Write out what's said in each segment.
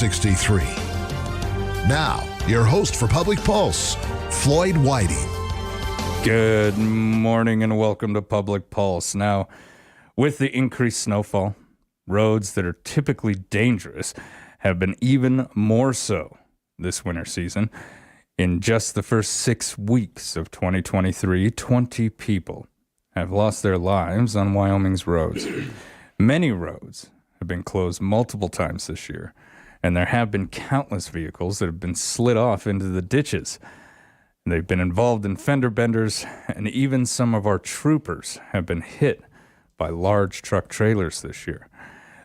63. Now, your host for Public Pulse, Floyd Whiting. Good morning and welcome to Public Pulse. Now, with the increased snowfall, roads that are typically dangerous have been even more so this winter season. In just the first 6 weeks of 2023, 20 people have lost their lives on Wyoming's roads. Many roads have been closed multiple times this year, and there have been countless vehicles that have been slid off into the ditches. They've been involved in fender benders, and even some of our troopers have been hit by large truck trailers this year.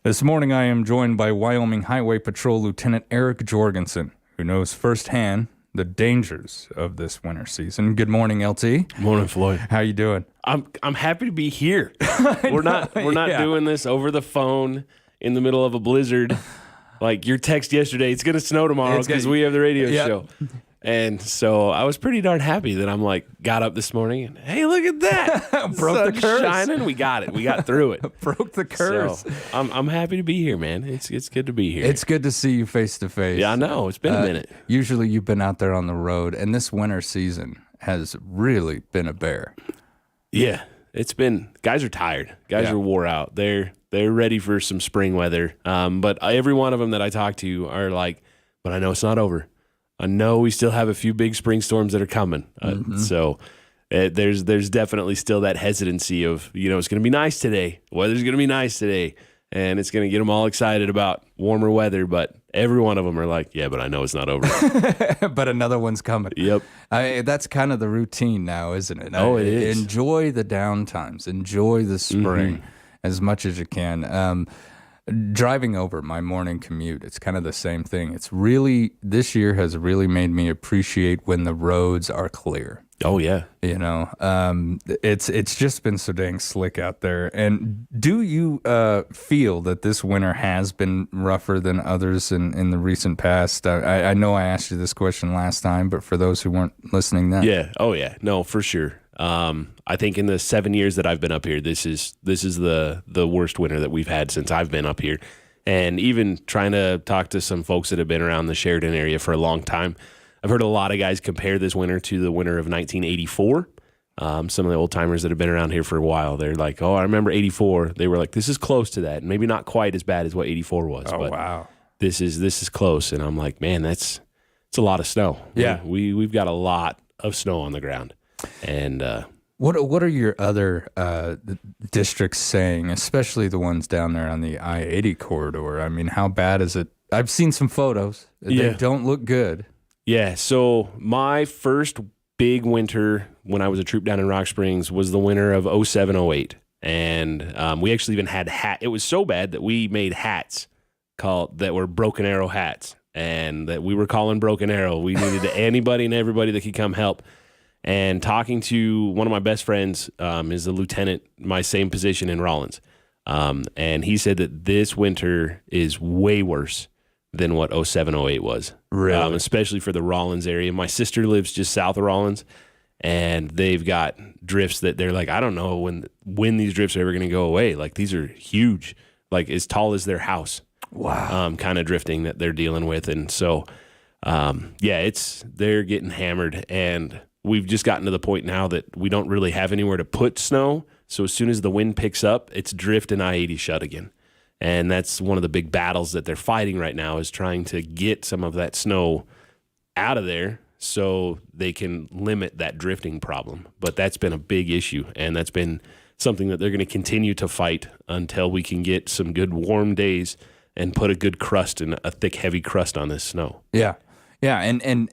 This morning, I am joined by Wyoming Highway Patrol Lieutenant Eric Jorgensen, who knows firsthand the dangers of this winter season. Good morning, LT. Morning, Floyd. How you doing? I'm happy to be here. We're not doing this over the phone in the middle of a blizzard. Like your text yesterday, it's going to snow tomorrow because we have the radio show. And so I was pretty darn happy that I'm like, got up this morning and, hey, look at that. Broke the curse. Shining. We got it. We got through it. Broke the curse. So I'm happy to be here, man. It's good to be here. It's good to see you face to face. Yeah, I know. It's been a minute. Usually you've been out there on the road, and this winter season has really been a bear. Yeah, it's been. Guys are tired. Guys are wore out. They're ready for some spring weather. But every one of them that I talk to are like, but I know it's not over. I know we still have a few big spring storms that are coming. So there's definitely still that hesitancy of, it's going to be nice today. Weather's going to be nice today. And it's going to get them all excited about warmer weather. But every one of them are like, yeah, but I know it's not over. But another one's coming. Yep. That's kind of the routine now, isn't it? Oh, it is. Enjoy the downtimes. Enjoy the spring as much as you can. Driving over my morning commute, it's kind of the same thing. It's really, this year has really made me appreciate when the roads are clear. Oh, yeah. It's just been so dang slick out there. And do you feel that this winter has been rougher than others in the recent past? I know I asked you this question last time, but for those who weren't listening then. Yeah. Oh, yeah. No, for sure. I think in the 7 years that I've been up here, this is the worst winter that we've had since I've been up here. And even trying to talk to some folks that have been around the Sheridan area for a long time, I've heard a lot of guys compare this winter to the winter of 1984. Some of the old timers that have been around here for a while, they're like, oh, I remember 84. They were like, this is close to that. Maybe not quite as bad as what 84 was. Oh, but wow. This is close. And I'm like, man, it's a lot of snow. Yeah. We've got a lot of snow on the ground. And what are your other districts saying, especially the ones down there on the I-80 corridor? I mean, how bad is it? I've seen some photos. They don't look good. Yeah, so my first big winter when I was a troop down in Rock Springs was the winter of 07-08. And we actually even had it was so bad that we made hats that were Broken Arrow hats. And that we were calling Broken Arrow. We needed anybody and everybody that could come help. And talking to one of my best friends is a lieutenant, my same position in Rawlins. And he said that this winter is way worse than what 07-08 was. Really? Especially for the Rawlins area. My sister lives just south of Rawlins, and they've got drifts that they're like, I don't know when these drifts are ever going to go away. Like, these are huge, like as tall as their house. Wow. Kind of drifting that they're dealing with. And so, they're getting hammered, and we've just gotten to the point now that we don't really have anywhere to put snow. So as soon as the wind picks up, it's drift and I-80 shut again. And that's one of the big battles that they're fighting right now, is trying to get some of that snow out of there so they can limit that drifting problem. But that's been a big issue, and that's been something that they're going to continue to fight until we can get some good warm days and put a good crust and a thick, heavy crust on this snow. Yeah. Yeah, and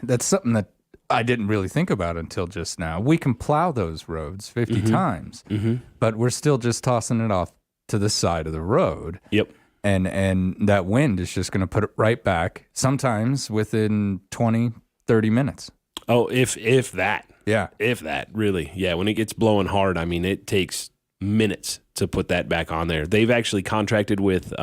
that's something that I didn't really think about until just now. We can plow those roads 50 times, but we're still just tossing it off to the side of the road. Yep. And that wind is just going to put it right back, sometimes within 20, 30 minutes. Oh, if that. Yeah. If that, really. Yeah, when it gets blowing hard, I mean, it takes minutes to put that back on there. They've actually contracted with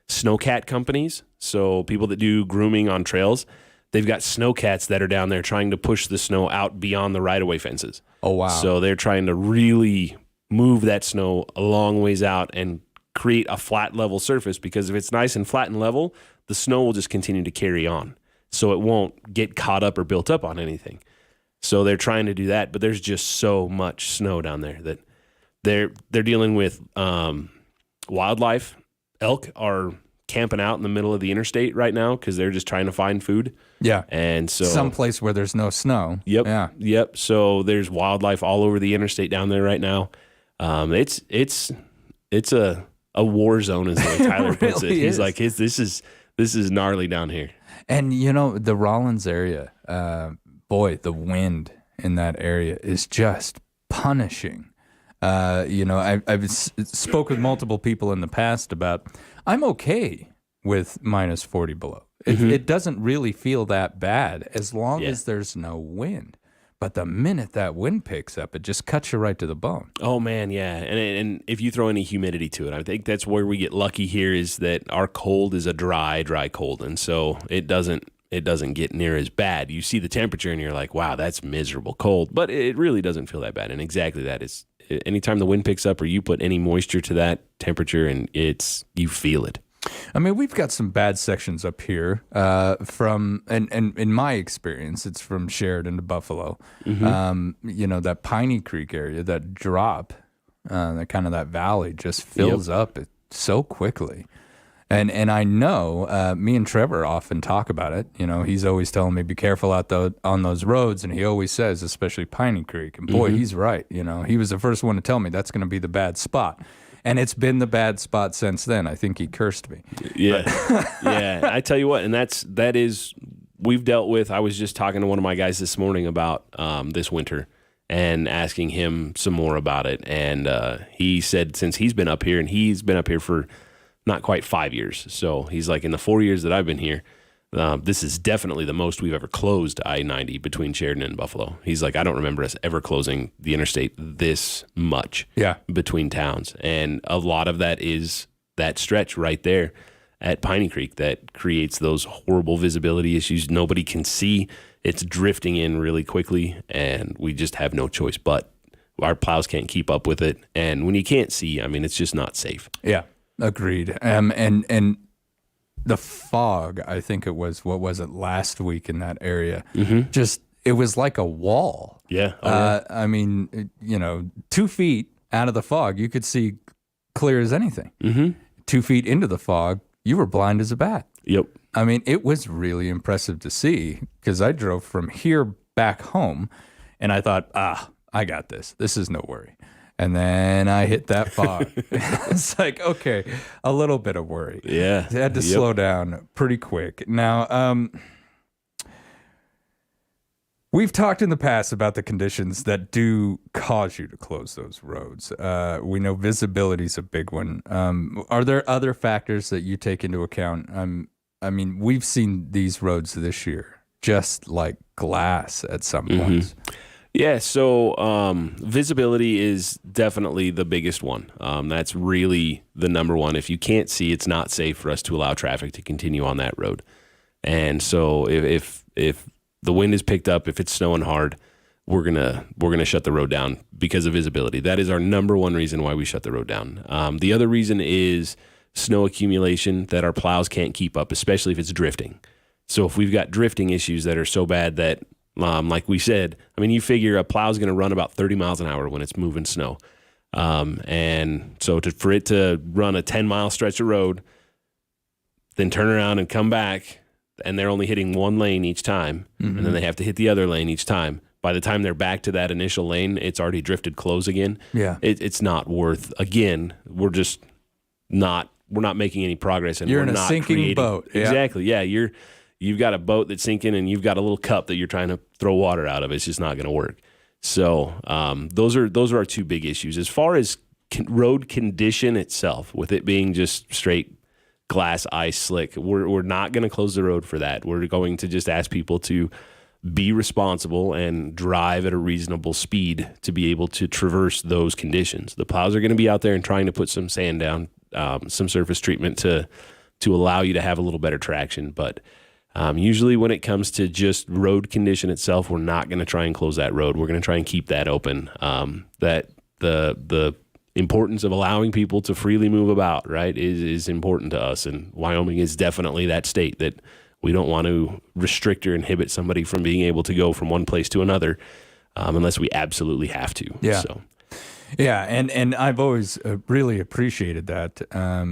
snowcat companies, so people that do grooming on trails. They've got snowcats that are down there trying to push the snow out beyond the right-of-way fences. Oh, wow. So they're trying to really move that snow a long ways out and create a flat level surface, because if it's nice and flat and level, the snow will just continue to carry on. So it won't get caught up or built up on anything. So they're trying to do that, but there's just so much snow down there that they're dealing with wildlife. Elk are camping out in the middle of the interstate right now because they're just trying to find food. Yeah. And so someplace where there's no snow. Yep. Yeah. Yep. So there's wildlife all over the interstate down there right now. It's a war zone, as the way Tyler puts it. really He's is. like, this is gnarly down here. And the Rollins area, boy, the wind in that area is just punishing. I've spoke with multiple people in the past about, I'm okay with minus 40 below. It doesn't really feel that bad as long as there's no wind. But the minute that wind picks up, it just cuts you right to the bone. Oh man, yeah. And if you throw any humidity to it, I think that's where we get lucky here, is that our cold is a dry cold. And so it doesn't get near as bad. You see the temperature and you're like, wow, that's miserable cold. But it really doesn't feel that bad. And exactly that is, anytime the wind picks up or you put any moisture to that temperature, and you feel it. I mean, we've got some bad sections up here from, and in my experience, it's from Sheridan to Buffalo. That Piney Creek area, that drop, that valley just fills up so quickly. And I know me and Trevor often talk about it. He's always telling me, be careful out on those roads. And he always says, especially Piney Creek. And boy, he's right. He was the first one to tell me that's going to be the bad spot. And it's been the bad spot since then. I think he cursed me. Yeah. Yeah. I tell you what, and that is, we've dealt with, I was just talking to one of my guys this morning about this winter and asking him some more about it. And he said, since he's been up here, and he's been up here for not quite 5 years. So he's like, in the 4 years that I've been here, this is definitely the most we've ever closed I-90 between Sheridan and Buffalo. He's like, I don't remember us ever closing the interstate this much between towns. And a lot of that is that stretch right there at Piney Creek that creates those horrible visibility issues. Nobody can see. It's drifting in really quickly, and we just have no choice. But our plows can't keep up with it. And when you can't see, I mean, it's just not safe. Yeah, agreed. And the fog, I think it was, last week in that area, just, it was like a wall. Yeah. I mean, 2 feet out of the fog, you could see clear as anything. 2 feet into the fog, you were blind as a bat. Yep. I mean, it was really impressive to see, because I drove from here back home, and I thought, I got this. This is no worry. And then I hit that fog. It's like, okay, a little bit of worry. Yeah. I had to slow down pretty quick. Now, we've talked in the past about the conditions that do cause you to close those roads. We know visibility is a big one. Are there other factors that you take into account? I mean, we've seen these roads this year just like glass at some points. Yeah, so visibility is definitely the biggest one. That's really the number one. If you can't see, it's not safe for us to allow traffic to continue on that road. And so if the wind is picked up, if it's snowing hard, we're gonna shut the road down because of visibility. That is our number one reason why we shut the road down. The other reason is snow accumulation that our plows can't keep up, especially if it's drifting. So if we've got drifting issues that are so bad that like we said, I mean, you figure a plow is going to run about 30 miles an hour when it's moving snow. And so for it to run a 10-mile stretch of road, then turn around and come back, and they're only hitting one lane each time, and then they have to hit the other lane each time. By the time they're back to that initial lane, it's already drifted close again. Yeah. It's not worth, again, we're not making any progress. And you're we're in a not sinking creating, boat. Yeah. Exactly. Yeah. You've got a boat that's sinking, and you've got a little cup that you're trying to throw water out of. It's just not going to work. So those are our two big issues. As far as road condition itself, with it being just straight glass, ice, slick, we're not going to close the road for that. We're going to just ask people to be responsible and drive at a reasonable speed to be able to traverse those conditions. The plows are going to be out there and trying to put some sand down, some surface treatment to allow you to have a little better traction, but usually when it comes to just road condition itself, we're not going to try and close that road. We're going to try and keep that open. That the importance of allowing people to freely move about, right, is important to us. And Wyoming is definitely that state that we don't want to restrict or inhibit somebody from being able to go from one place to another unless we absolutely have to. Yeah. So. Yeah, and I've always really appreciated that. I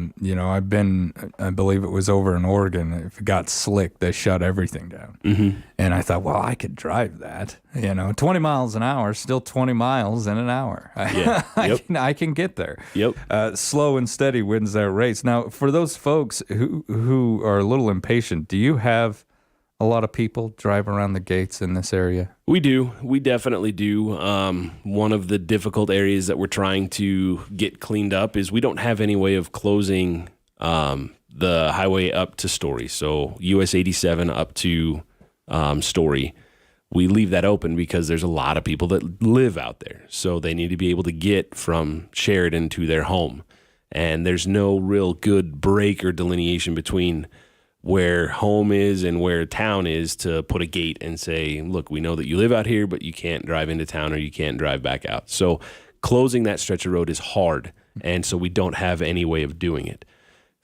believe it was over in Oregon. If it got slick, they shut everything down. Mm-hmm. And I thought, well, I could drive that. 20 miles an hour, still 20 miles in an hour. Yeah. Yep. I can get there. Yep. Slow and steady wins that race. Now, for those folks who are a little impatient, do you have a lot of people drive around the gates in this area? We do. We definitely do. One of the difficult areas that we're trying to get cleaned up is we don't have any way of closing the highway up to Story. So US 87 up to Story. We leave that open because there's a lot of people that live out there. So they need to be able to get from Sheridan to their home. And there's no real good break or delineation between where home is and where town is to put a gate and say, look, we know that you live out here, but you can't drive into town or you can't drive back out. So closing that stretch of road is hard, and so we don't have any way of doing it.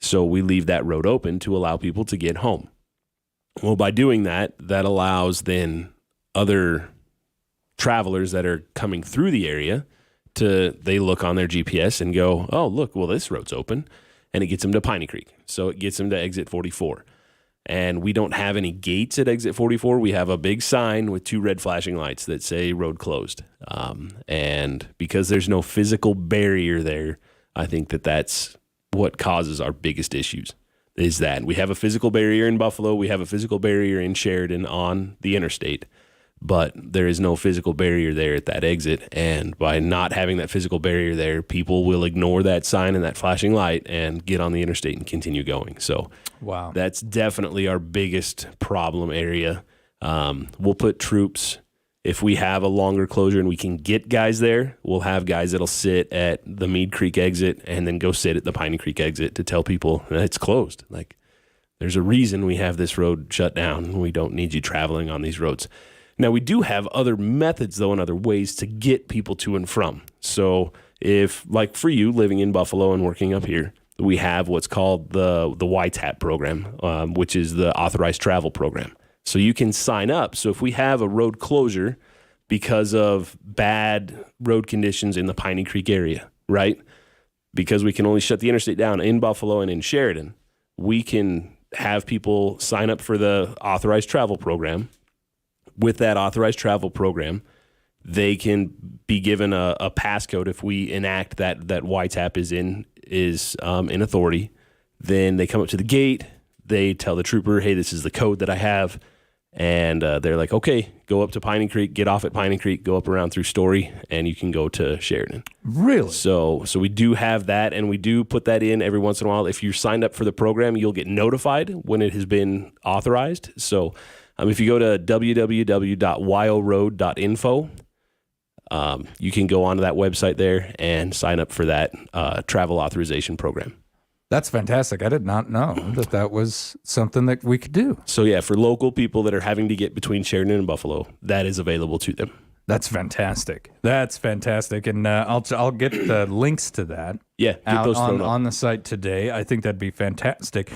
So we leave that road open to allow people to get home. Well, by doing that, that allows then other travelers that are coming through the area they look on their GPS and go, oh, look, well, this road's open. And it gets them to Piney Creek. So it gets them to exit 44. And we don't have any gates at exit 44. We have a big sign with 2 red flashing lights that say road closed. And because there's no physical barrier there, I think that's what causes our biggest issues, is that we have a physical barrier in Buffalo. We have a physical barrier in Sheridan on the interstate. But there is no physical barrier there at that exit. And by not having that physical barrier there, people will ignore that sign and that flashing light and get on the interstate and continue going. So wow, that's definitely our biggest problem area. We'll put troops, if we have a longer closure and we can get guys there, we'll have guys that'll sit at the Mead Creek exit and then go sit at the Piney Creek exit to tell people that it's closed. Like, there's a reason we have this road shut down. We don't need you traveling on these roads. Now, we do have other methods, though, and other ways to get people to and from. So if, like for you, living in Buffalo and working up here, we have what's called the YTAP program, which is the Authorized Travel Program. So you can sign up. So if we have a road closure because of bad road conditions in the Piney Creek area, right? Because we can only shut the interstate down in Buffalo and in Sheridan, we can have people sign up for the Authorized Travel Program. With that Authorized Travel Program, they can be given a passcode if we enact that YTAP is in authority. Then they come up to the gate, they tell the trooper, hey, this is the code that I have, and they're like, okay, go up to Piney Creek, get off at Piney Creek, go up around through Story, and you can go to Sheridan. Really? So we do have that, and we do put that in every once in a while. If you're signed up for the program, you'll get notified when it has been authorized. So if you go to www.wyoroad.info, you can go onto that website there and sign up for that travel authorization program. That's fantastic. I did not know that was something that we could do. So yeah, for local people that are having to get between Sheridan and Buffalo, that is available to them. That's fantastic. And I'll get the links to that. Yeah, get those thrown on the site today. I think that'd be fantastic.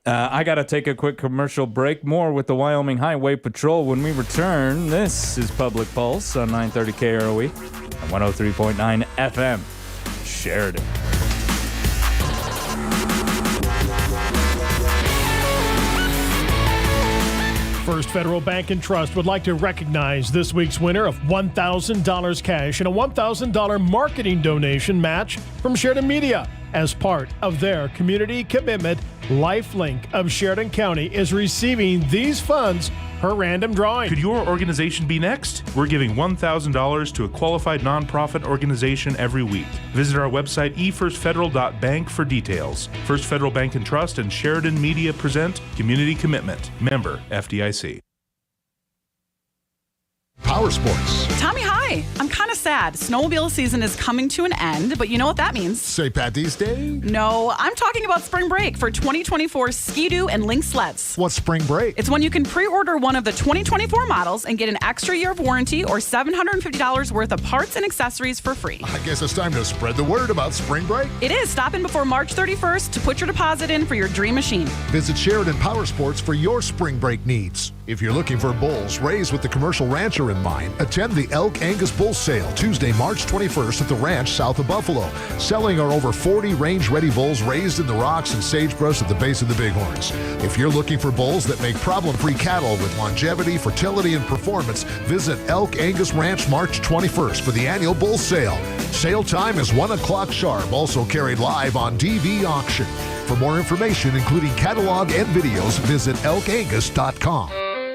I got to take a quick commercial break. More with the Wyoming Highway Patrol when we return. This is Public Pulse on 930 KROE and 103.9 FM, Sheridan. First Federal Bank and Trust would like to recognize this week's winner of $1,000 cash and a $1,000 marketing donation match from Sheridan Media. As part of their community commitment, LifeLink of Sheridan County is receiving these funds per random drawing. Could your organization be next? We're giving $1,000 to a qualified nonprofit organization every week. Visit our website, efirstfederal.bank, for details. First Federal Bank and Trust and Sheridan Media present Community Commitment. Member FDIC. Power sports. Tommy, hi. I'm kind of sad. Snowmobile season is coming to an end, but you know what that means. St. Patty's Day. No, I'm talking about spring break for 2024 Ski-Doo and Lynx sleds. What's spring break? It's when you can pre-order one of the 2024 models and get an extra year of warranty or $750 worth of parts and accessories for free. I guess it's time to spread the word about spring break. It is. Stop in before March 31st to put your deposit in for your dream machine. Visit Sheridan Power Sports for your spring break needs. If you're looking for bulls raised with the commercial rancher in mind, attend the Elk Angus Bull Sale Tuesday, March 21st at the ranch south of Buffalo. Selling are over 40 range-ready bulls raised in the rocks and sagebrush at the base of the Bighorns. If you're looking for bulls that make problem-free cattle with longevity, fertility, and performance, visit Elk Angus Ranch March 21st for the annual bull sale. Sale time is 1 o'clock sharp, also carried live on TV auction. For more information, including catalog and videos, visit elkangus.com.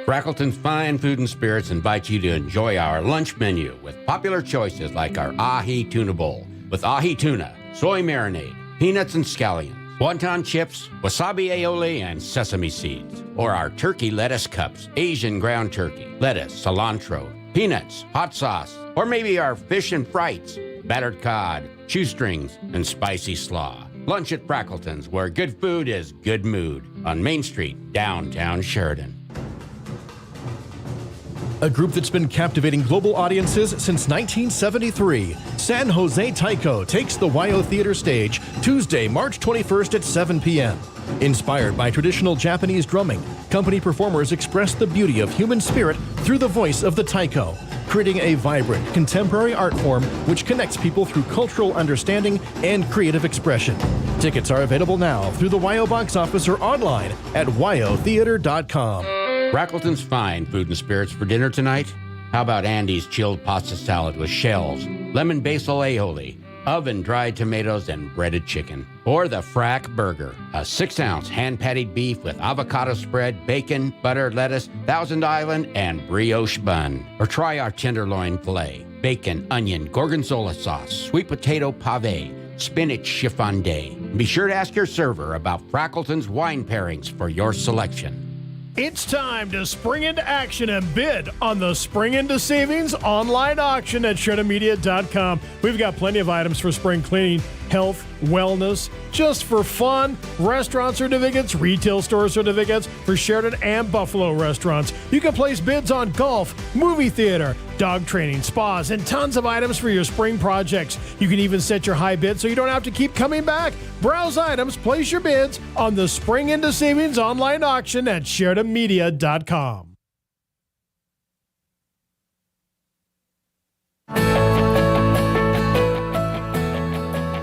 Frackleton's Fine Food and Spirits invite you to enjoy our lunch menu with popular choices like our ahi tuna bowl with ahi tuna, soy marinade, peanuts and scallions, wonton chips, wasabi aioli, and sesame seeds. Or our turkey lettuce cups, Asian ground turkey, lettuce, cilantro, peanuts, hot sauce, or maybe our fish and frites, battered cod, shoestrings, and spicy slaw. Lunch at Frackleton's, where good food is good mood, on Main Street, downtown Sheridan. A group that's been captivating global audiences since 1973, San Jose Taiko takes the WYO Theater stage Tuesday, March 21st at 7 p.m. Inspired by traditional Japanese drumming, company performers express the beauty of human spirit through the voice of the taiko, creating a vibrant, contemporary art form which connects people through cultural understanding and creative expression. Tickets are available now through the WYO box office or online at wyotheater.com. Frackleton's Fine Food and Spirits for dinner tonight? How about Andy's chilled pasta salad with shells, lemon basil aioli, oven-dried tomatoes, and breaded chicken? Or the Frack Burger, a 6-ounce hand-patted beef with avocado spread, bacon, butter, lettuce, Thousand Island, and brioche bun. Or try our tenderloin filet, bacon, onion, gorgonzola sauce, sweet potato pave, spinach chiffon. Be sure to ask your server about Frackleton's wine pairings for your selection. It's time to spring into action and bid on the Spring Into Savings online auction at SheridanMedia.com. We've got plenty of items for spring cleaning, health, wellness, just for fun, restaurant certificates, retail store certificates for Sheridan and Buffalo restaurants. You can place bids on golf, movie theater, dog training, spas, and tons of items for your spring projects. You can even set your high bid so you don't have to keep coming back. Browse items, place your bids on the Spring Into Savings online auction at SheridanMedia.com.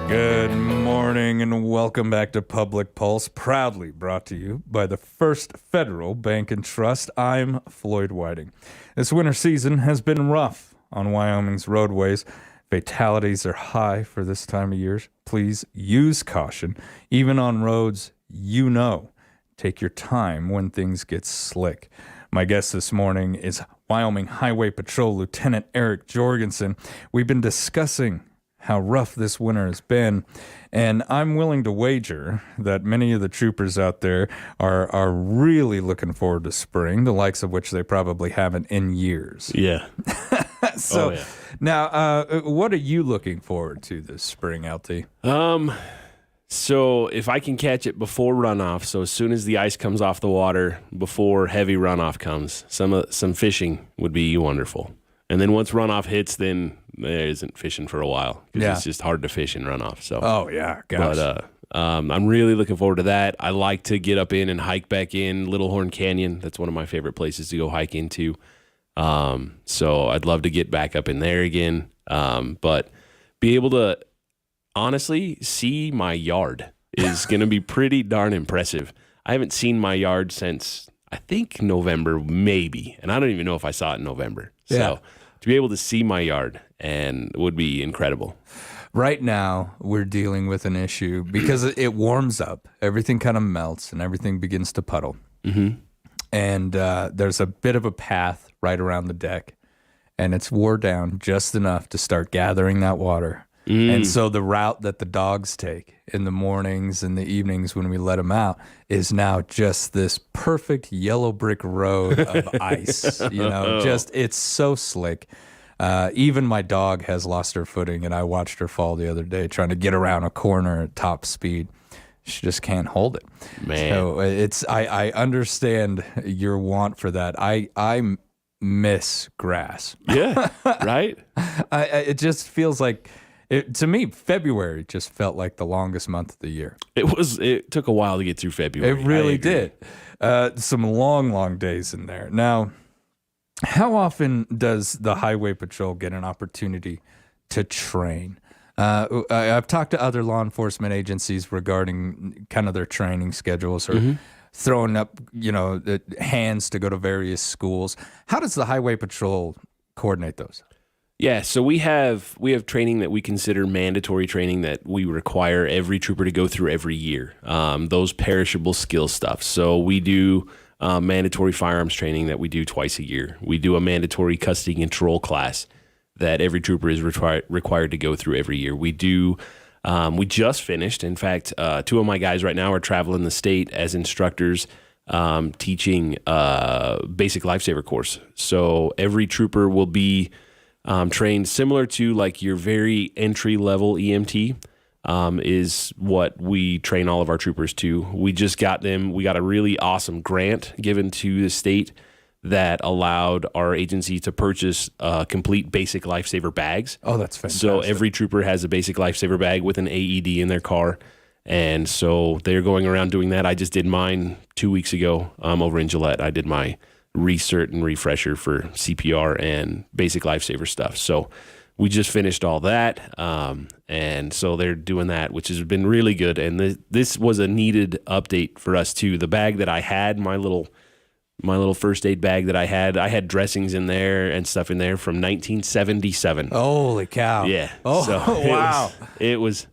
Good morning and welcome back to Public Pulse, proudly brought to you by the First Federal Bank and Trust. I'm Floyd Whiting. This winter season has been rough on Wyoming's roadways. Fatalities are high for this time of year. Please use caution, even on roads you know. Take your time when things get slick. My guest this morning is Wyoming Highway Patrol Lieutenant Eric Jorgensen. We've been discussing how rough this winter has been, and I'm willing to wager that many of the troopers out there are really looking forward to spring, the likes of which they probably haven't in years. Yeah. So, Now, what are you looking forward to this spring, LT? So if I can catch it before runoff, so as soon as the ice comes off the water, before heavy runoff comes, some fishing would be wonderful. And then once runoff hits, then there isn't fishing for a while because it's just hard to fish in runoff. So, oh yeah, gosh. But I'm really looking forward to that. I like to get up in and hike back in Little Horn Canyon. That's one of my favorite places to go hike into. So I'd love to get back up in there again. But be able to honestly see my yard is going to be pretty darn impressive. I haven't seen my yard since I think November, maybe, and I don't even know if I saw it in November. So to be able to see my yard and would be incredible. Right now, we're dealing with an issue because it warms up. Everything kind of melts and everything begins to puddle. Mm-hmm. And there's a bit of a path right around the deck, and it's wore down just enough to start gathering that water. And so the route that the dogs take in the mornings and the evenings when we let them out is now just this perfect yellow brick road of ice. Just it's so slick. Even my dog has lost her footing, and I watched her fall the other day trying to get around a corner at top speed. She just can't hold it. Man. So I understand your want for that. I miss grass. Yeah, right? It just feels like, to me, February just felt like the longest month of the year. It took a while to get through February. It really did. Some long days in there. Now, how often does the Highway Patrol get an opportunity to train? I've talked to other law enforcement agencies regarding kind of their training schedules or throwing up, the hands to go to various schools. How does the Highway Patrol coordinate those? Yeah, so we have training that we consider mandatory training that we require every trooper to go through every year. Those perishable skill stuff. So we do mandatory firearms training that we do twice a year. We do a mandatory custody control class that every trooper is required to go through every year. We do. We just finished. In fact, two of my guys right now are traveling the state as instructors, teaching basic lifesaver course. So every trooper will be trained similar to like your very entry level EMT. Is what we train all of our troopers to. We got a really awesome grant given to the state that allowed our agency to purchase complete basic lifesaver bags. Oh, that's fantastic. So every trooper has a basic lifesaver bag with an AED in their car. And so they're going around doing that. I just did mine 2 weeks ago over in Gillette. I did my recert and refresher for CPR and basic lifesaver stuff. So we just finished all that. And so they're doing that, which has been really good. And this was a needed update for us too. The bag that I had, my little first aid bag that I had dressings in there and stuff in there from 1977. Holy cow. Yeah. Oh, so wow. It was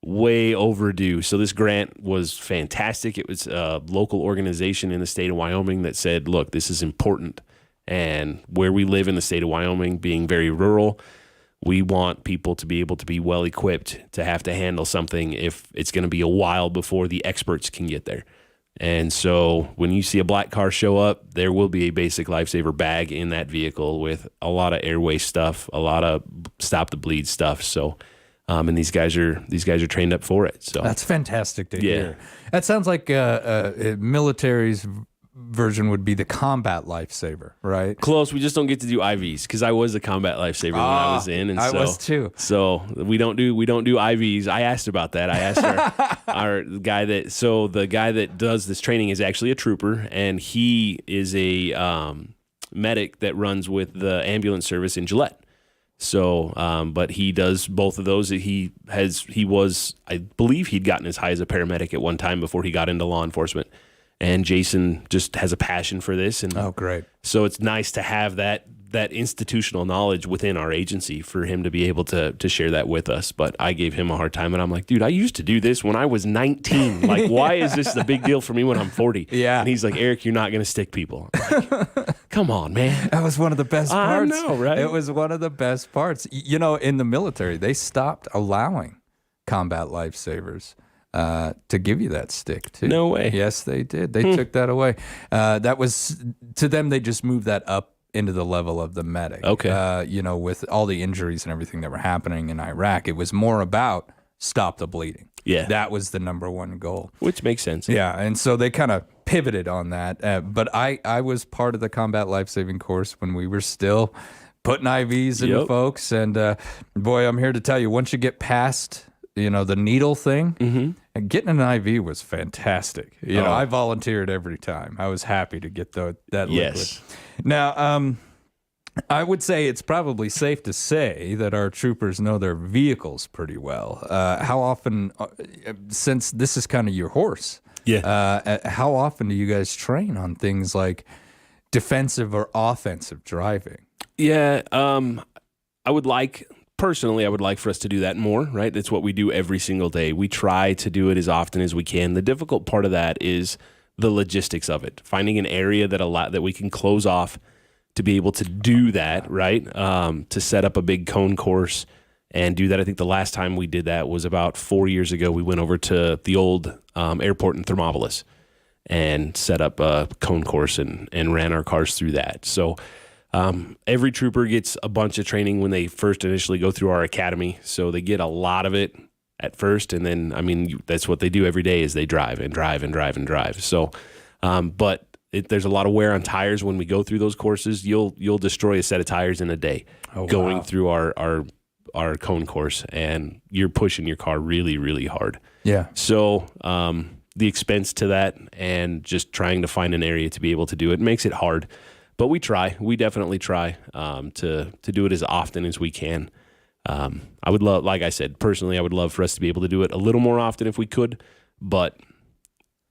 way overdue. So this grant was fantastic. It was a local organization in the state of Wyoming that said, look, this is important. And where we live in the state of Wyoming, being very rural, we want people to be able to be well equipped to have to handle something if it's going to be a while before the experts can get there. And so when you see a black car show up, there will be a basic lifesaver bag in that vehicle with a lot of airway stuff, a lot of stop the bleed stuff. So, and these guys are trained up for it. So that's fantastic to hear. That sounds like military's version would be the combat lifesaver, right? Close. We just don't get to do IVs because I was a combat lifesaver when I was in, and I was too. So we don't do IVs. I asked about that. I asked our guy the guy that does this training is actually a trooper, and he is a medic that runs with the ambulance service in Gillette. So, but he does both of those. I believe he'd gotten as high as a paramedic at one time before he got into law enforcement. And Jason just has a passion for this. And oh, great. So it's nice to have that institutional knowledge within our agency for him to be able to share that with us. But I gave him a hard time, and I'm like, dude, I used to do this when I was 19. Like, why is this a big deal for me when I'm 40? Yeah. And he's like, Eric, you're not going to stick people. I'm like, come on, man. That was one of the best parts. I know, right? It was one of the best parts. In the military, they stopped allowing combat lifesavers to give you that stick too. No way. Yes, they did. They took that away. That was, to them, they just moved that up into the level of the medic. Okay. With all the injuries and everything that were happening in Iraq, it was more about stop the bleeding. Yeah. That was the number one goal. Which makes sense. Yeah, and so they kind of pivoted on that. But I was part of the combat life-saving course when we were still putting IVs into folks. And boy, I'm here to tell you, once you get past the needle thing, and getting an IV was fantastic. I volunteered every time. I was happy to get that liquid. Now, I would say it's probably safe to say that our troopers know their vehicles pretty well. How often, since this is kind of your horse, how often do you guys train on things like defensive or offensive driving? Yeah, Personally, I would like for us to do that more, right? That's what we do every single day. We try to do it as often as we can. The difficult part of that is the logistics of it. Finding an area that we can close off to be able to do that, right? To set up a big cone course and do that. I think the last time we did that was about 4 years ago. We went over to the old airport in Thermopolis and set up a cone course and ran our cars through that. So every trooper gets a bunch of training when they first initially go through our academy. So they get a lot of it at first, and then, I mean, that's what they do every day is they drive and drive and drive and drive. So, but there's a lot of wear on tires when we go through those courses. You'll destroy a set of tires in a day going through our cone course, and you're pushing your car really, really hard. Yeah. So the expense to that and just trying to find an area to be able to do it makes it hard. But we try. We definitely try to do it as often as we can. I would love, like I said, personally, I would love for us to be able to do it a little more often if we could, but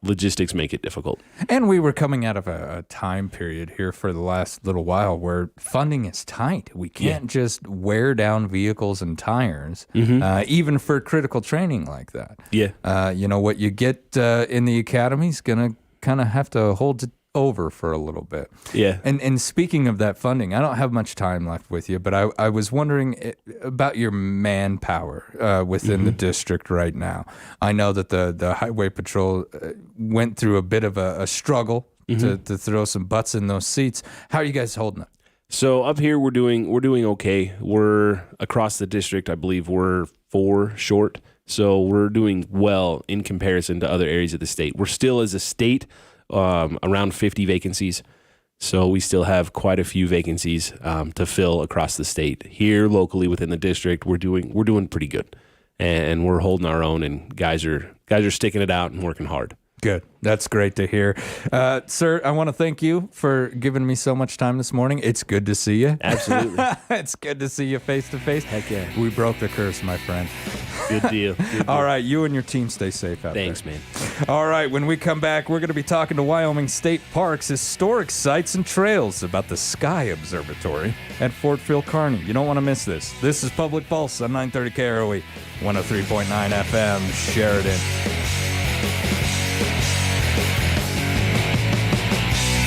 logistics make it difficult. And we were coming out of a time period here for the last little while where funding is tight. We can't just wear down vehicles and tires, even for critical training like that. Yeah. You know, what you get in the academy is going to kind of have to hold it over for a little bit. Yeah. And speaking of that funding, I don't have much time left with you, but I was wondering about your manpower within the district right now. I know that the Highway Patrol went through a bit of a struggle to throw some butts in those seats. How are you guys holding it? So up here we're doing okay. We're across the district, I believe we're 4 short. So we're doing well in comparison to other areas of the state. We're still, as a state, around 50 vacancies. So we still have quite a few vacancies to fill across the state. Here locally within the district, we're doing pretty good, and we're holding our own, and guys are sticking it out and working hard. Good. That's great to hear. Sir, I want to thank you for giving me so much time this morning. It's good to see you. Absolutely. It's good to see you face to face. Heck yeah. We broke the curse, my friend. Good deal. All right. You and your team stay safe out there. Thanks, man. All right. When we come back, we're going to be talking to Wyoming State Parks historic sites and trails about the Sky Observatory at Fort Phil Kearny. You don't want to miss this. This is Public Pulse on 930 KROE, 103.9 FM, Sheridan.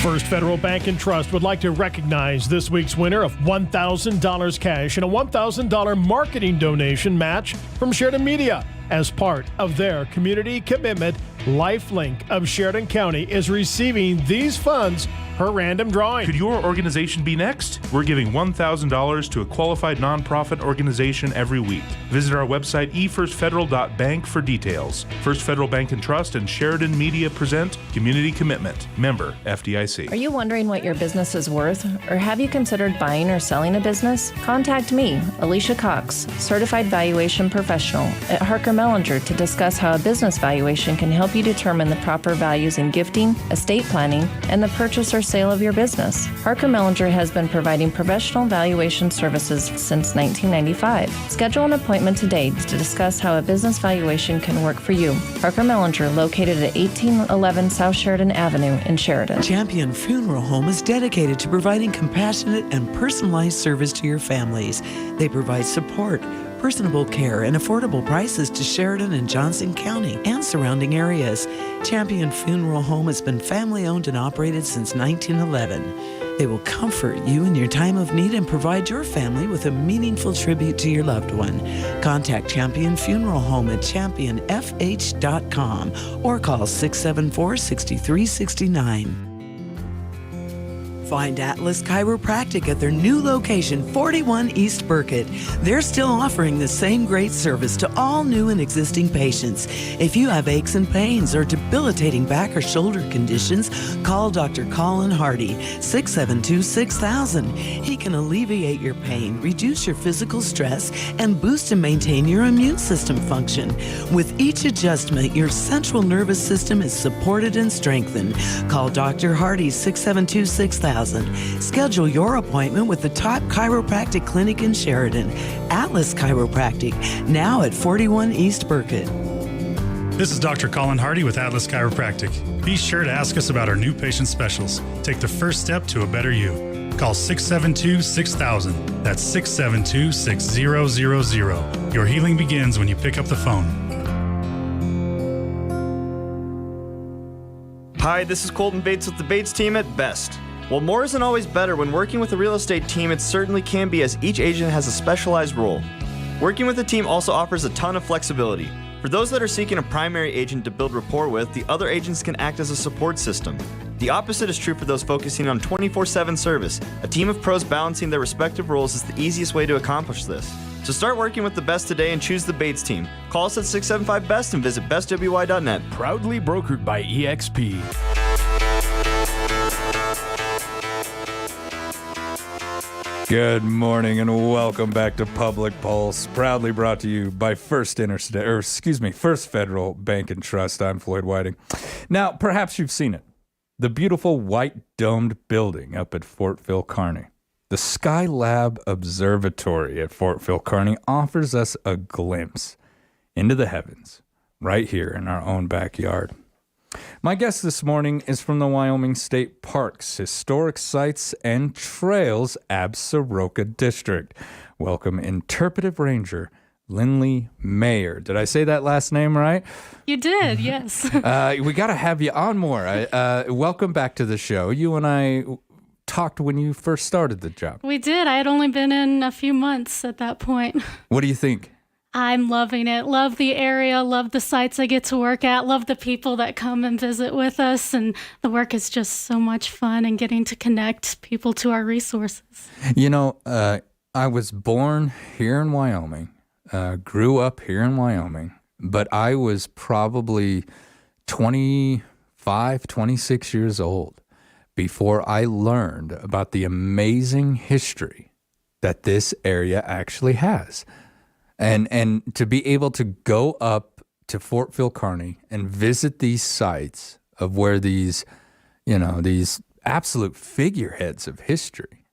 First Federal Bank and Trust would like to recognize this week's winner of $1,000 cash and a $1,000 marketing donation match from Sheridan Media. As part of their community commitment, Lifelink of Sheridan County is receiving these funds per random drawing. Could your organization be next? We're giving $1,000 to a qualified nonprofit organization every week. Visit our website, efirstfederal.bank, for details. First Federal Bank and Trust and Sheridan Media present Community Commitment. Member FDIC. Are you wondering what your business is worth, or have you considered buying or selling a business? Contact me, Alicia Cox, Certified Valuation Professional at Harker Mellinger, to discuss how a business valuation can help you determine the proper values in gifting, estate planning, and the purchase or sale of your business. Harker Mellinger has been providing professional valuation services since 1995. Schedule an appointment today to discuss how a business valuation can work for you. Harker Mellinger, located at 1811 South Sheridan Avenue in Sheridan. Champion Funeral Home is dedicated to providing compassionate and personalized service to your families. They provide support, personable care, and affordable prices to Sheridan and Johnson County and surrounding areas. Champion Funeral Home has been family-owned and operated since 1911. They will comfort you in your time of need and provide your family with a meaningful tribute to your loved one. Contact Champion Funeral Home at championfh.com or call 674-6369. Find Atlas Chiropractic at their new location, 41 East Burkett. They're still offering the same great service to all new and existing patients. If you have aches and pains or debilitating back or shoulder conditions, call Dr. Colin Hardy, 672-6000. He can alleviate your pain, reduce your physical stress, and boost and maintain your immune system function. With each adjustment, your central nervous system is supported and strengthened. Call Dr. Hardy, 672-6000. Schedule your appointment with the top chiropractic clinic in Sheridan, Atlas Chiropractic, now at 41 East Burkett. This is Dr. Colin Hardy with Atlas Chiropractic. Be sure to ask us about our new patient specials. Take the first step to a better you. Call 672-6000. That's 672-6000. Your healing begins when you pick up the phone. Hi, this is Colton Bates with the Bates team at Best. While more isn't always better, when working with a real estate team, it certainly can be, as each agent has a specialized role. Working with a team also offers a ton of flexibility. For those that are seeking a primary agent to build rapport with, the other agents can act as a support system. The opposite is true for those focusing on 24/7 service. A team of pros balancing their respective roles is the easiest way to accomplish this. So start working with the best today and choose the Bates team. Call us at 675-BEST and visit bestwy.net. Proudly brokered by EXP. Good morning and welcome back to Public Pulse, proudly brought to you by First Federal Bank and Trust. I'm Floyd Whiting. Now, perhaps you've seen it. The beautiful white domed building up at Fort Phil Kearny. The Skylab Observatory at Fort Phil Kearny offers us a glimpse into the heavens right here in our own backyard. My guest this morning is from the Wyoming State Parks, Historic Sites, and Trails Absaroka District. Welcome, Interpretive Ranger Lindley Mayer. Did I say that last name right? You did, yes. We got to have you on more. Welcome back to the show. You and I talked when you first started the job. We did. I had only been in a few months at that point. What do you think? I'm loving it. Love the area, love the sites I get to work at, love the people that come and visit with us, and the work is just so much fun and getting to connect people to our resources. You know, I was born here in Wyoming, grew up here in Wyoming, but I was probably 25, 26 years old before I learned about the amazing history that this area actually has. And to be able to go up to Fort Phil Kearny and visit these sites of where these absolute figureheads of history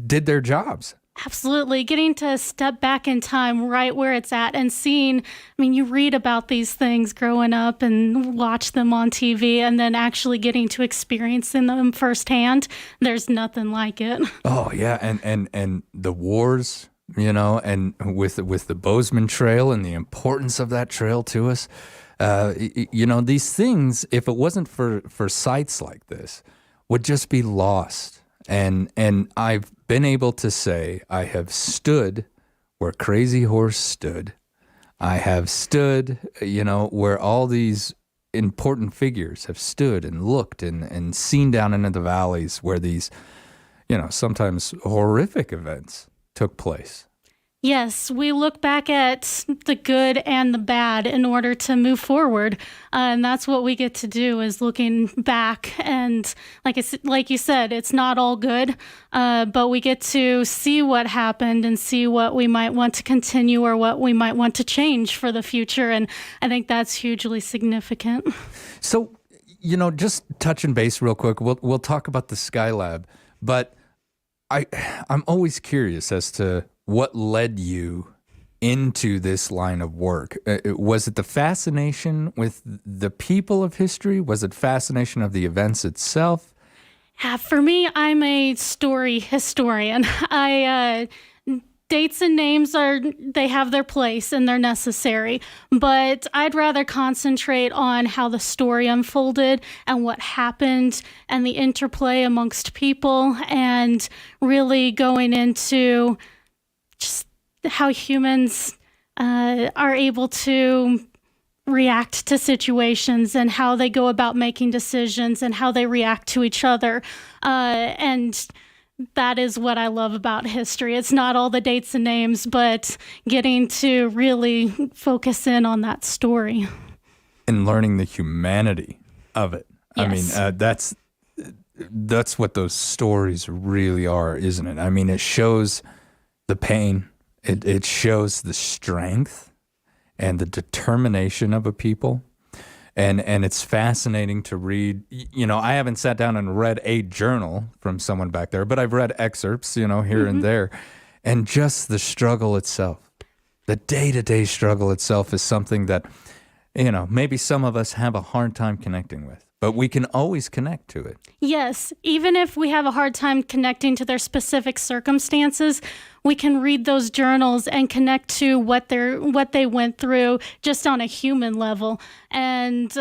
did their jobs. Absolutely. Getting to step back in time right where it's at and seeing, you read about these things growing up and watch them on TV and then actually getting to experiencing them firsthand. There's nothing like it. Oh, yeah. And the wars, and with the Bozeman Trail and the importance of that trail to us, these things, if it wasn't for sites like this, would just be lost. And I've been able to say I have stood where Crazy Horse stood. I have stood, where all these important figures have stood and looked and seen down into the valleys where these, sometimes horrific events took place. Yes, we look back at the good and the bad in order to move forward. And that's what we get to do, is looking back. And like you said, it's not all good, but we get to see what happened and see what we might want to continue or what we might want to change for the future. And I think that's hugely significant. So, just touching base real quick, we'll talk about the Skylab, but I'm always curious as to what led you into this line of work. Was it the fascination with the people of history? Was it fascination of the events itself? For me, I'm a story historian. Dates and names they have their place and they're necessary, but I'd rather concentrate on how the story unfolded and what happened and the interplay amongst people, and really going into just how humans are able to react to situations and how they go about making decisions and how they react to each other. And that is what I love about history. It's not all the dates and names, but getting to really focus in on that story. And learning the humanity of it. Yes. I mean, that's what those stories really are, isn't it? I mean, it shows the pain, it shows the strength and the determination of a people. And it's fascinating to read. I haven't sat down and read a journal from someone back there, but I've read excerpts, here and there. And just the struggle itself, the day-to-day struggle itself is something that, maybe some of us have a hard time connecting with. But we can always connect to it. Yes, even if we have a hard time connecting to their specific circumstances, we can read those journals and connect to what they went through just on a human level, and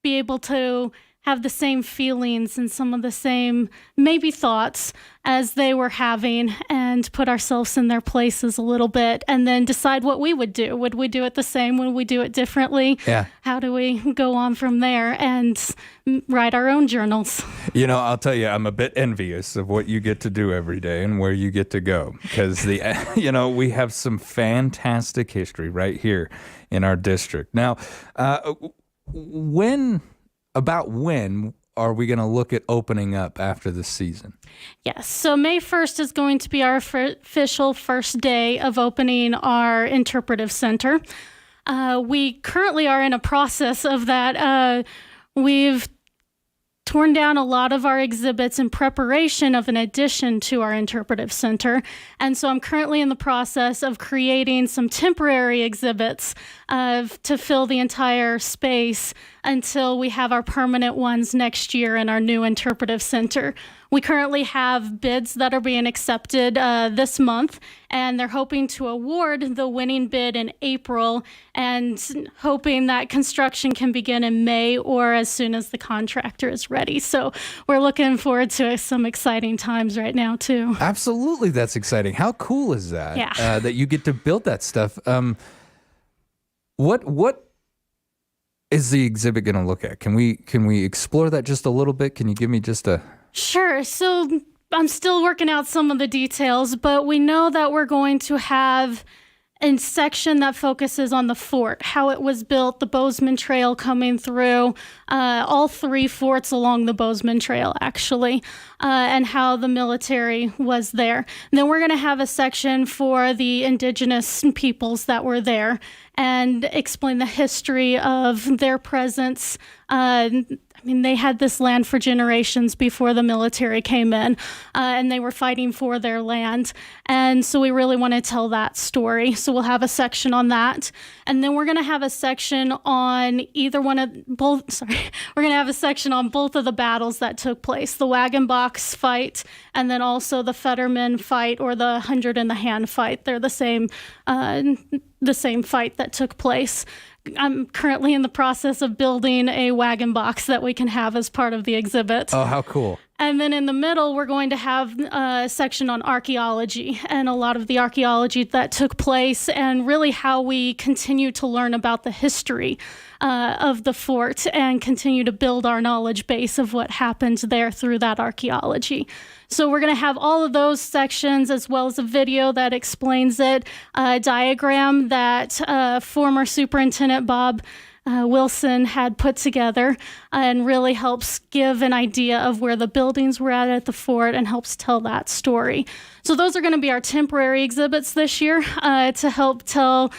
be able to have the same feelings and some of the same maybe thoughts as they were having, and put ourselves in their places a little bit, and then decide what we would do. Would we do it the same? Would we do it differently? Yeah. How do we go on from there and write our own journals? You know, I'll tell you, I'm a bit envious of what you get to do every day and where you get to go, because we have some fantastic history right here in our district. Now, when are we going to look at opening up after the season? Yes. So May 1st is going to be our official first day of opening our interpretive center. We currently are in a process of that. We've torn down a lot of our exhibits in preparation of an addition to our interpretive center. And so I'm currently in the process of creating some temporary exhibits to fill the entire space until we have our permanent ones next year in our new interpretive center. We currently have bids that are being accepted this month, and they're hoping to award the winning bid in April, and hoping that construction can begin in May or as soon as the contractor is ready. So we're looking forward to some exciting times right now, too. Absolutely, that's exciting. How cool is that? Yeah. That you get to build that stuff. What is the exhibit going to look at? Can we explore that just a little bit? Can you give me just a... Sure. So I'm still working out some of the details, but we know that we're going to have a section that focuses on the fort, how it was built, the Bozeman Trail coming through, all three forts along the Bozeman Trail, actually, and how the military was there. And then we're going to have a section for the indigenous peoples that were there and explain the history of their presence. They had this land for generations before the military came in, and they were fighting for their land. And so we really want to tell that story. So we'll have a section on that. And then we're going to have a section on we're going to have a section on both of the battles that took place, the Wagon Box fight, and then also the Fetterman fight, or the 100 in the Hand fight. They're the same fight that took place. I'm currently in the process of building a wagon box that we can have as part of the exhibit. Oh, how cool. And then in the middle, we're going to have a section on archaeology and a lot of the archaeology that took place, and really how we continue to learn about the history of the fort and continue to build our knowledge base of what happened there through that archaeology. So we're going to have all of those sections, as well as a video that explains it, a diagram that former Superintendent Bob Wilson had put together, and really helps give an idea of where the buildings were at the fort and helps tell that story. So those are going to be our temporary exhibits this year to help tell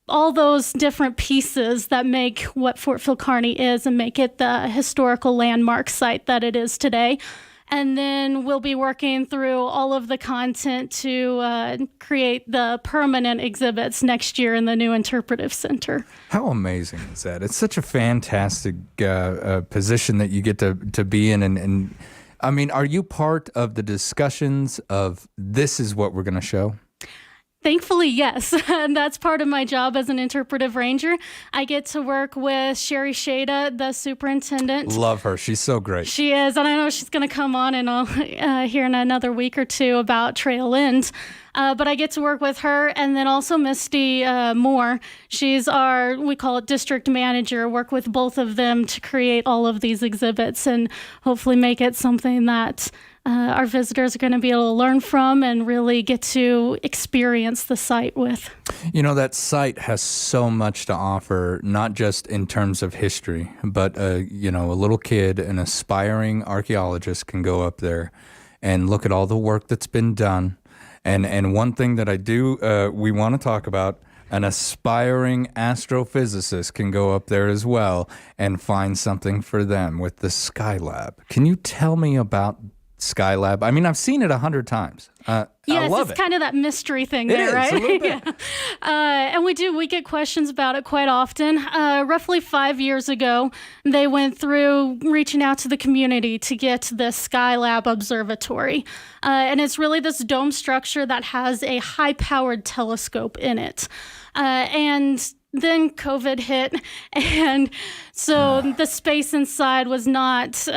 all those different pieces that make what Fort Phil Kearny is and make it the historical landmark site that it is today. And then we'll be working through all of the content to create the permanent exhibits next year in the new interpretive center. How amazing is that? It's such a fantastic position that you get to be in. And I mean, are you part of the discussions of this is what we're going to show? Thankfully, yes. And that's part of my job as an interpretive ranger. I get to work with Sherry Shada, the superintendent. Love her. She's so great. She is. And I know she's going to come on here in another week or two about Trail End. But I get to work with her, and then also Misty Moore. She's we call it district manager, work with both of them to create all of these exhibits and hopefully make it something that our visitors are going to be able to learn from and really get to experience the site with. You know, that site has so much to offer, not just in terms of history, but, a little kid, an aspiring archaeologist can go up there and look at all the work that's been done. And one thing that we want to talk about, an aspiring astrophysicist can go up there as well and find something for them with the Skylab. Can you tell me about Skylab? I mean, I've seen it 100 times. Yes, I love it's kind of that mystery thing there, right? A little bit. Yeah. And we get questions about it quite often. Roughly 5 years ago, they went through reaching out to the community to get the Skylab Observatory. And it's really this dome structure that has a high-powered telescope in it. And then COVID hit, and so the space inside was not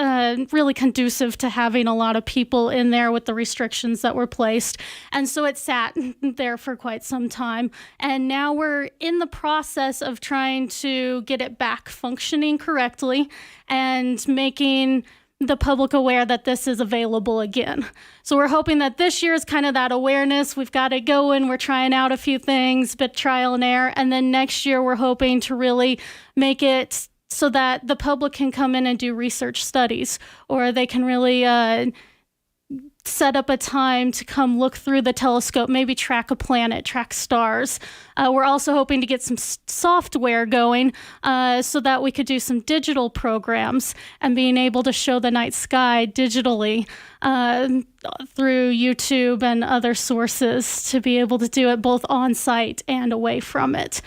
really conducive to having a lot of people in there with the restrictions that were placed. And so it sat there for quite some time. And now we're in the process of trying to get it back functioning correctly and making the public aware that this is available again. So we're hoping that this year is kind of that awareness. We've got it going. We're trying out a few things, but trial and error. And then next year, we're hoping to really make it so that the public can come in and do research studies, or they can really set up a time to come look through the telescope, maybe track a planet, track stars. We're also hoping to get some software going so that we could do some digital programs and being able to show the night sky digitally through YouTube and other sources to be able to do it both on site and away from it.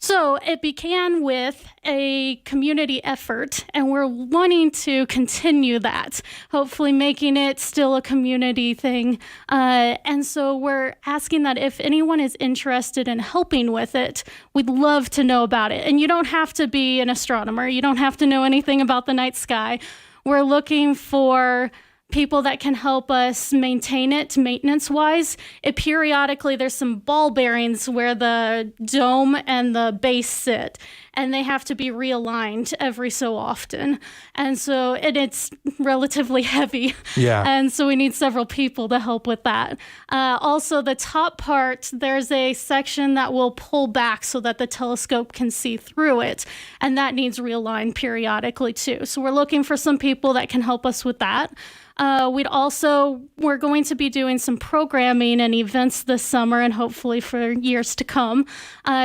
So it began with a community effort, and we're wanting to continue that, hopefully making it still a community thing. And so we're asking that if anyone is interested in helping with it, we'd love to know about it. And you don't have to be an astronomer. You don't have to know anything about the night sky. We're looking for people that can help us maintain it maintenance-wise. Periodically, there's some ball bearings where the dome and the base sit, and they have to be realigned every so often. And so it's relatively heavy. Yeah. And so we need several people to help with that. Also, the top part, there's a section that will pull back so that the telescope can see through it, and that needs realigned periodically too. So we're looking for some people that can help us with that. We're going to be doing some programming and events this summer and hopefully for years to come.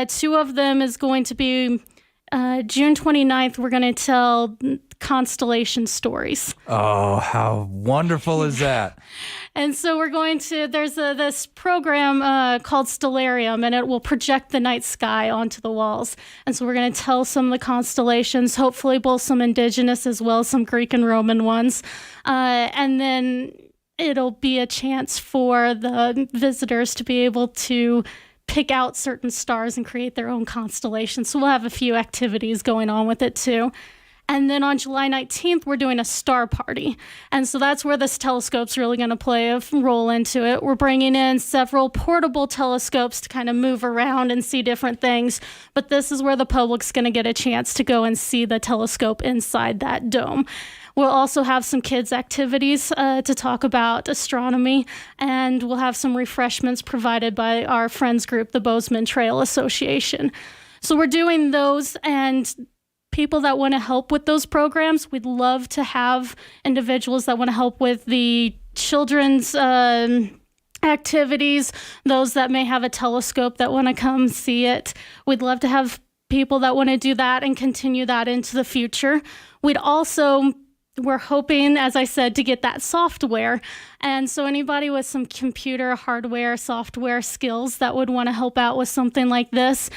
Two of them is going to be June 29th. We're going to tell constellation stories. Oh, how wonderful is that? And so there's this program called Stellarium, and it will project the night sky onto the walls. And so we're going to tell some of the constellations, hopefully both some indigenous as well as some Greek and Roman ones. And then it'll be a chance for the visitors to be able to pick out certain stars and create their own constellations. So we'll have a few activities going on with it too. And then on July 19th, we're doing a star party. And so that's where this telescope's really going to play a role into it. We're bringing in several portable telescopes to kind of move around and see different things. But this is where the public's going to get a chance to go and see the telescope inside that dome. We'll also have some kids' activities to talk about astronomy, and we'll have some refreshments provided by our friends group, the Bozeman Trail Association. So we're doing those, and people that want to help with those programs, we'd love to have individuals that want to help with the children's activities, those that may have a telescope that want to come see it. We'd love to have people that want to do that and continue that into the future. We're hoping, as I said, to get that software. And so anybody with some computer, hardware, software skills that would want to help out with something like this,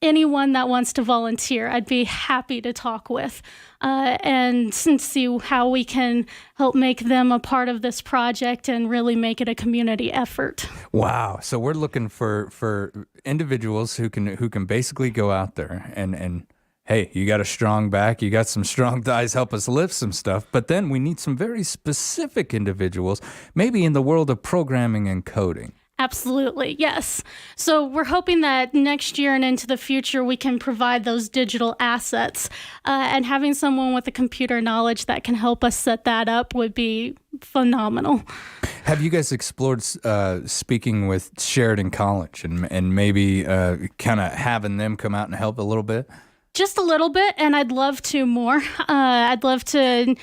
anyone that wants to volunteer, I'd be happy to talk with and see how we can help make them a part of this project and really make it a community effort. Wow. So we're looking for individuals who can basically go out there and hey, you got a strong back, you got some strong thighs, help us lift some stuff. But then we need some very specific individuals, maybe in the world of programming and coding. Absolutely, yes. So we're hoping that next year and into the future, we can provide those digital assets. And having someone with the computer knowledge that can help us set that up would be phenomenal. Have you guys explored speaking with Sheridan College and maybe kind of having them come out and help a little bit? Just a little bit, and I'd love to more. I'd love to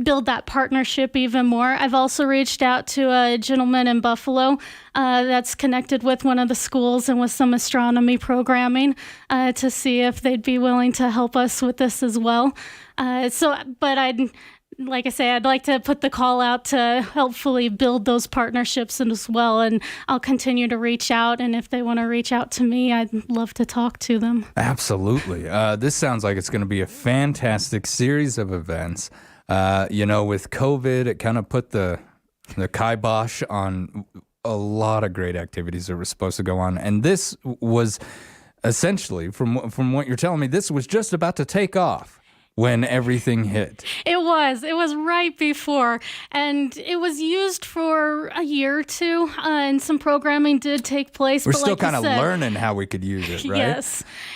build that partnership even more. I've also reached out to a gentleman in Buffalo that's connected with one of the schools and with some astronomy programming to see if they'd be willing to help us with this as well. Like I say, I'd like to put the call out to helpfully build those partnerships as well, and I'll continue to reach out, and if they want to reach out to me, I'd love to talk to them. Absolutely. This sounds like it's going to be a fantastic series of events. With COVID, it kind of put the kibosh on a lot of great activities that were supposed to go on. And this was essentially, from what you're telling me, this was just about to take off when everything hit. It was right before, and it was used for a year or two, and some programming did take place. We're but still like kind of learning how we could use it, right?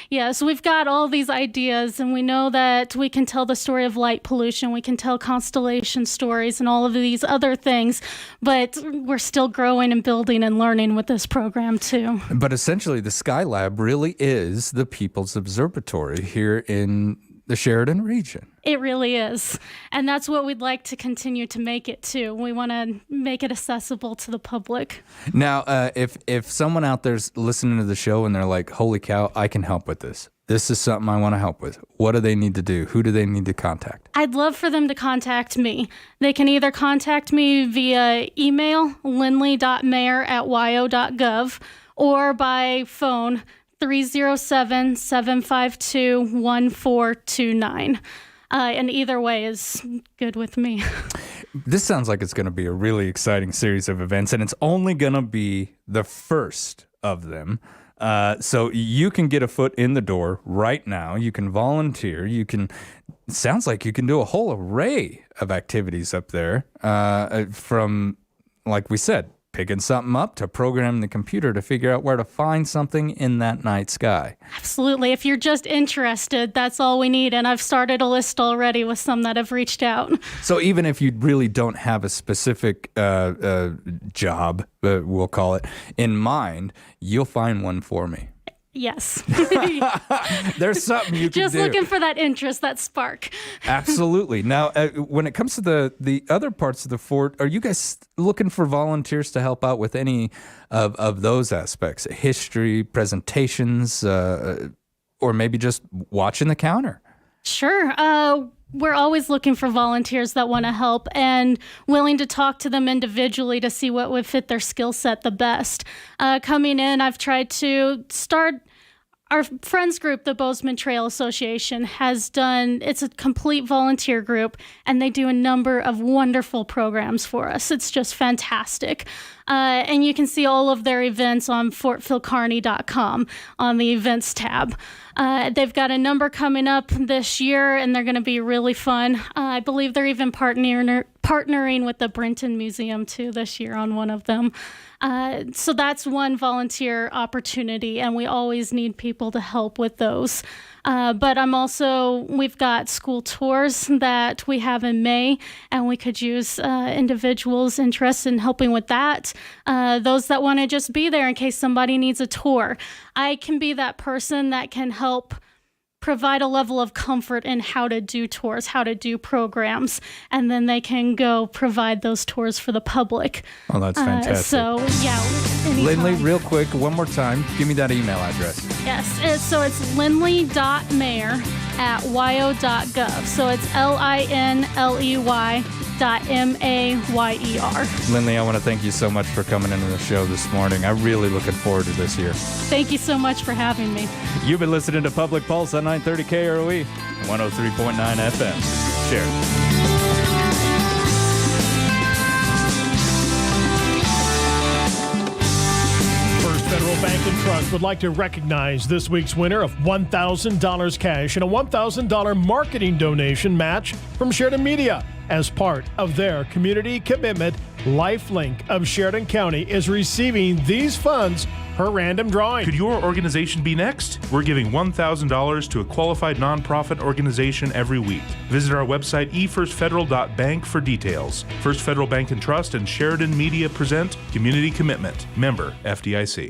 Yes, we've got all these ideas, and we know that we can tell the story of light pollution, we can tell constellation stories and all of these other things, but we're still growing and building and learning with this program too. But essentially, the Skylab really is the People's Observatory here in the Sheridan region. It really is. And that's what we'd like to continue to make it too. We want to make it accessible to the public. Now, if someone out there's listening to the show and they're like, holy cow, I can help with this. This is something I want to help with. What do they need to do? Who do they need to contact? I'd love for them to contact me. They can either contact me via email, lindley.mayor@wyo.gov, or by phone, 307-752-1429. And either way is good with me. This sounds like it's going to be a really exciting series of events, and it's only going to be the first of them. So you can get a foot in the door right now. You can volunteer. It sounds like you can do a whole array of activities up there, from, like we said, picking something up to programming the computer to figure out where to find something in that night sky. Absolutely. If you're just interested, that's all we need. And I've started a list already with some that have reached out. So even if you really don't have a specific job, we'll call it, in mind, you'll find one for me. Yes. There's something you can do. Just looking for that interest, that spark. Absolutely. Now, when it comes to the other parts of the fort, are you guys looking for volunteers to help out with any of those aspects? History, presentations, or maybe just watching the counter? Sure. We're always looking for volunteers that want to help and willing to talk to them individually to see what would fit their skill set the best. Coming in, I've tried to start our friends group, the Bozeman Trail Association, has done, it's a complete volunteer group, and they do a number of wonderful programs for us. It's just fantastic. And you can see all of their events on fortphilcarney.com on the events tab. They've got a number coming up this year, and they're going to be really fun. I believe they're even partnering with the Brenton Museum, too, this year on one of them. So that's one volunteer opportunity, and we always need people to help with those. But we've got school tours that we have in May, and we could use individuals interested in helping with that. Those that want to just be there in case somebody needs a tour. I can be that person that can help provide a level of comfort in how to do tours, how to do programs, and then they can go provide those tours for the public. Oh, that's fantastic. Anytime. Lindley, real quick, one more time, give me that email address. Yes, so it's lindley.mayor@wyo.gov. So it's LINLEY.MAYER. Lindley, I want to thank you so much for coming into the show this morning. I'm really looking forward to this year. Thank you so much for having me. You've been listening to Public Pulse on 930 KROE, 103.9 FM. Share. Federal Bank and Trust would like to recognize this week's winner of $1,000 cash and a $1,000 marketing donation match from Sheridan Media. As part of their community commitment, Lifelink of Sheridan County is receiving these funds per random drawing. Could your organization be next? We're giving $1,000 to a qualified nonprofit organization every week. Visit our website, efirstfederal.bank, for details. First Federal Bank and Trust and Sheridan Media present Community Commitment. Member FDIC.